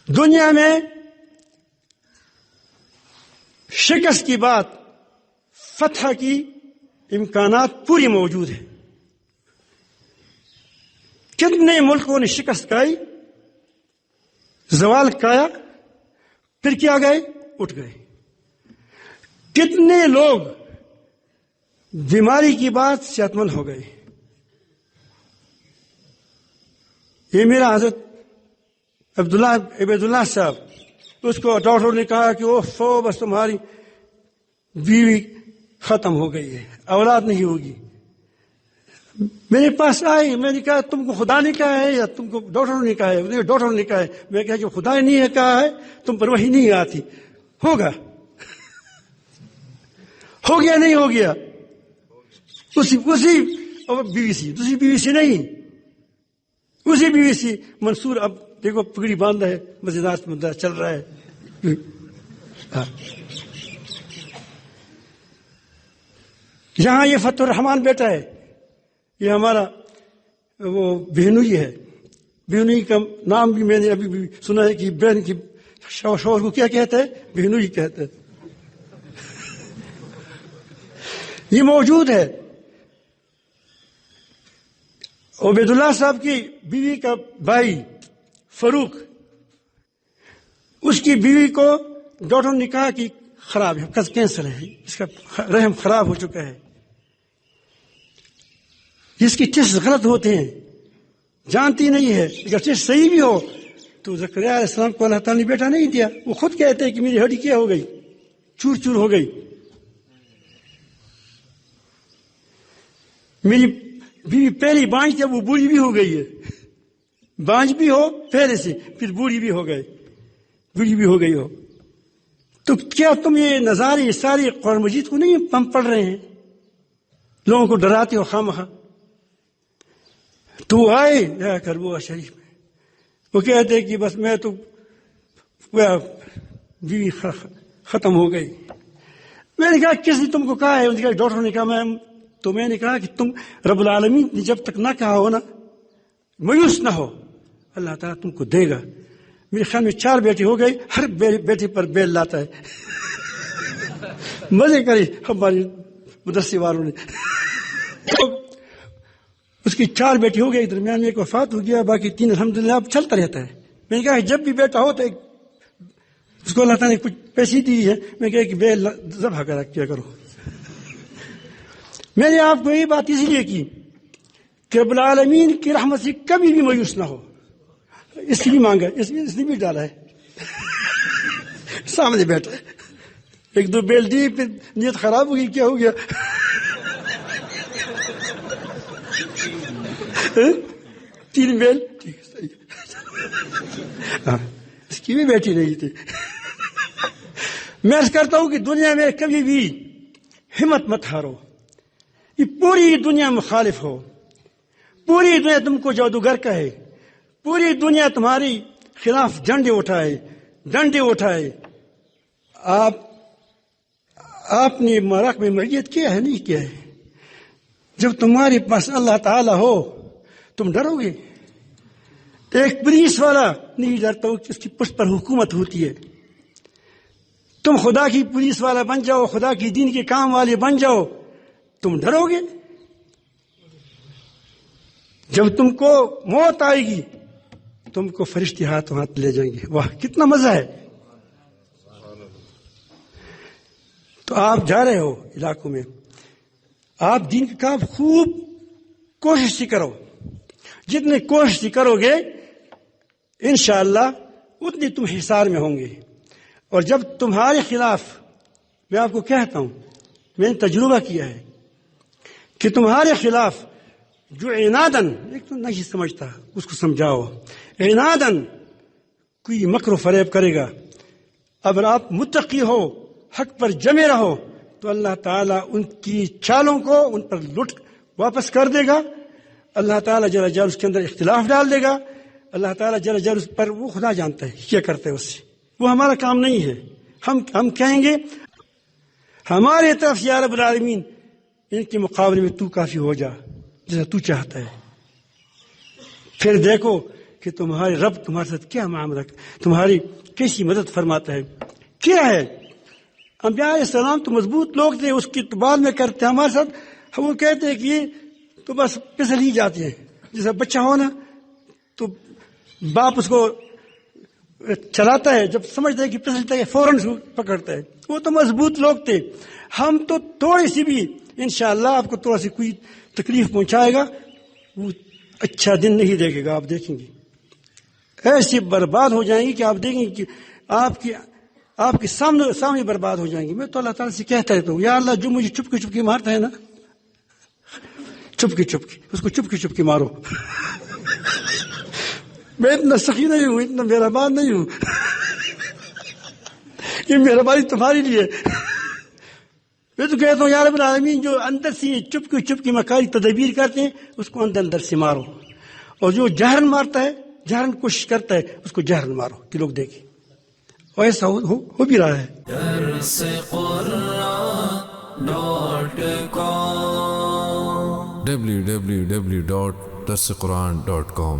دنیا میں شکست کی بات، فتح کی امکانات پوری موجود ہے. کتنے ملکوں نے شکست کھائی، زوال کھایا، پھر کیا گئے، اٹھ گئے. کتنے لوگ بیماری کی بات صحت مند ہو گئے. یہ میرا حضرت عبید اللہ صاحب، اس کو ڈاکٹر نے کہا کہ اوہ بس تمہاری بیوی ختم ہو گئی ہے، اولاد نہیں ہوگی. میرے پاس آئی، میں نے کہا تم کو خدا نے کہا ہے یا تم کو ڈاکٹر نے کہا ہے؟ ڈاکٹر نے کہا ہے. میں کہا جو خدا نے نہیں کہا ہے تم پر وحی نہیں آتی. ہوگا، ہو گیا نہیں ہو گیا، اسی بیوی سی، دوسری بیوی سی نہیں، اسی بیوی سی. منصور اب دیکھو پگڑی باندھا ہے، مزیدار چل رہا ہے. یہاں یہ فتح الرحمان بیٹا ہے، یہ ہمارا وہ بہنوئی ہے. بہنوئی کا نام بھی میں نے ابھی بھی سنا ہے کہ بہن کی شوہر کو کیا کہتا ہے، بہنوئی کہتا ہے. یہ موجود ہے. عبید اللہ صاحب کی بیوی کا بھائی فاروق، اس کی بیوی کو ڈاکٹر نے کہا کہ خراب ہے، کینسر ہے، اس کا رحم خراب ہو چکا ہے. جس کی ٹیسٹ غلط ہوتے ہیں، جانتی نہیں ہے. اگر ٹیسٹ صحیح بھی ہو تو زکریا علیہ السلام کو اللہ تعالیٰ نے بیٹا نہیں دیا. وہ خود کہتے ہیں کہ میری ہڈی کیا ہو گئی، چور چور ہو گئی. میری بیوی پہلی بانج تھی، وہ بوڑھی بھی ہو گئی ہے. بانج بھی ہو پہلے سے، پھر بوڑھی بھی ہو گئی ہو. تو کیا تم یہ نظارے، یہ ساری قرآن مجید کو نہیں ہم پڑھ رہے ہیں؟ لوگوں کو ڈراتے ہو خواہ. تو آئے جا کر وہ شریف میں، وہ کہتے کہ بس میں تو بیوی ختم ہو گئی. میں نے کہا کس نے تم کو کہا ہے؟ ڈاکٹر نے کہا. میں نے کہا کہ تم رب العالمین نے جب تک نہ کہا ہو نا، مایوس نہ ہو، اللہ تعالیٰ تم کو دے گا. میرے خیال میں 4 بیٹے ہو گئے، ہر بیٹے پر بیل لاتا ہے. مزے کرے ہماری مدرسے والوں نے. اس کی 4 بیٹے ہو گئے، درمیان میں ایک وفات ہو گیا، باقی 3 الحمدللہ اب چلتا رہتا ہے. میں نے کہا جب بھی بیٹا ہو تو اس کو اللہ تعالیٰ نے کچھ پیسے دی ہے، میں کہا کہ بیل ذبح کیا کرو. میں نے آپ کو یہ بات اس لیے کی کہ رب العالمین کی رحمت سے کبھی بھی مایوس نہ ہو. اس کی بھی مانگا، اس نے بھی ڈالا ہے. سامنے بیٹھا ہے، 1-2 بیل دی، پھر نیت خراب ہو گئی، کیا ہو گیا؟ 3 بیل، ٹھیک ہے، صحیح. اس کی بھی بیٹی نہیں تھی. میں عرض کرتا ہوں کہ دنیا میں کبھی بھی ہمت مت ہارو. یہ پوری دنیا مخالف ہو، پوری دنیا تم کو جادوگر کہے، پوری دنیا تمہاری خلاف ڈنڈے اٹھائے. آپ نے مراق میں معیت کیا ہے نہیں کیا ہے؟ جب تمہارے پاس اللہ تعالی ہو تم ڈرو گے؟ ایک پولیس والا نہیں ڈرتا کہ اس کی پشت پر حکومت ہوتی ہے. تم خدا کی پولیس والا بن جاؤ، خدا کی دین کے کام والے بن جاؤ، تم ڈرو گے؟ جب تم کو موت آئے گی تم کو فرشتے ہاتھ لے جائیں گے. واہ کتنا مزہ ہے. تو آپ جا رہے ہو علاقوں میں، آپ دین کا کام خوب کوشش سے کرو. جتنے کوشش سے کرو گے انشاءاللہ اتنے تم حصار میں ہوں گے. اور جب تمہارے خلاف، میں آپ کو کہتا ہوں، میں نے تجربہ کیا ہے کہ تمہارے خلاف جو عنادن، ایک تو نہیں سمجھتا اس کو سمجھاؤ، عنادن کوئی مکر و فریب کرے گا. اگر آپ متقی ہو، حق پر جمے رہو، تو اللہ تعالیٰ ان کی چالوں کو ان پر لٹ واپس کر دے گا. اللہ تعالیٰ جل جلالہ اس کے اندر اختلاف ڈال دے گا. اللہ تعالیٰ جل جلالہ اس پر، وہ خدا جانتا ہے کیا کرتے ہیں اس سے، وہ ہمارا کام نہیں ہے. ہم کہیں گے ہمارے طرف یا رب العالمین ان کے مقابلے میں تو کافی ہو جا جیسا تو چاہتا ہے. پھر دیکھو کہ تمہارے رب تمہارے ساتھ کیا معاملہ، تمہاری کیسی مدد فرماتا ہے، کیا ہے۔ انبیاء علیہ السلام تو مضبوط لوگ تھے، اس کی بعد میں کرتے ہمارے ساتھ، وہ کہتے ہیں کہ یہ تو بس پھسل ہی جاتے ہیں، جیسا بچہ ہو نا تو باپ اس کو چلاتا ہے، جب سمجھتا ہے کہ پھسلتا ہے فوراً اس کو پکڑتا ہے۔ وہ تو مضبوط لوگ تھے، ہم تو تھوڑی سی بھی انشاءاللہ آپ کو تھوڑا سی کوئی تکلیف پہنچائے گا، وہ اچھا دن نہیں دیکھے گا، آپ دیکھیں گے ایسی برباد ہو جائیں گی کہ آپ دیکھیں گے کہ آپ کے سامنے برباد ہو جائیں گی۔ میں تو اللہ تعالیٰ سے کہتا رہتا ہوں، یا اللہ جو مجھے چپکی مارتا ہے نا، چپکی اس کو چپکی مارو۔ میں اتنا سخی نہیں ہوں، اتنا مہربان نہیں ہوں، یہ مہربانی تمہاری لیے۔ میں تو کہتا ہوں یا رب العالمین، جو اندر سے چپکی مکاری تدبیر کرتے ہیں اس کو اندر سے مارو، اور جو جہرن مارتا ہے، جہرن کوشش کرتا ہے، اس کو جہرن مارو کہ لوگ دیکھیں، اور ایسا ہو بھی رہا ہے۔ www.darsequran.com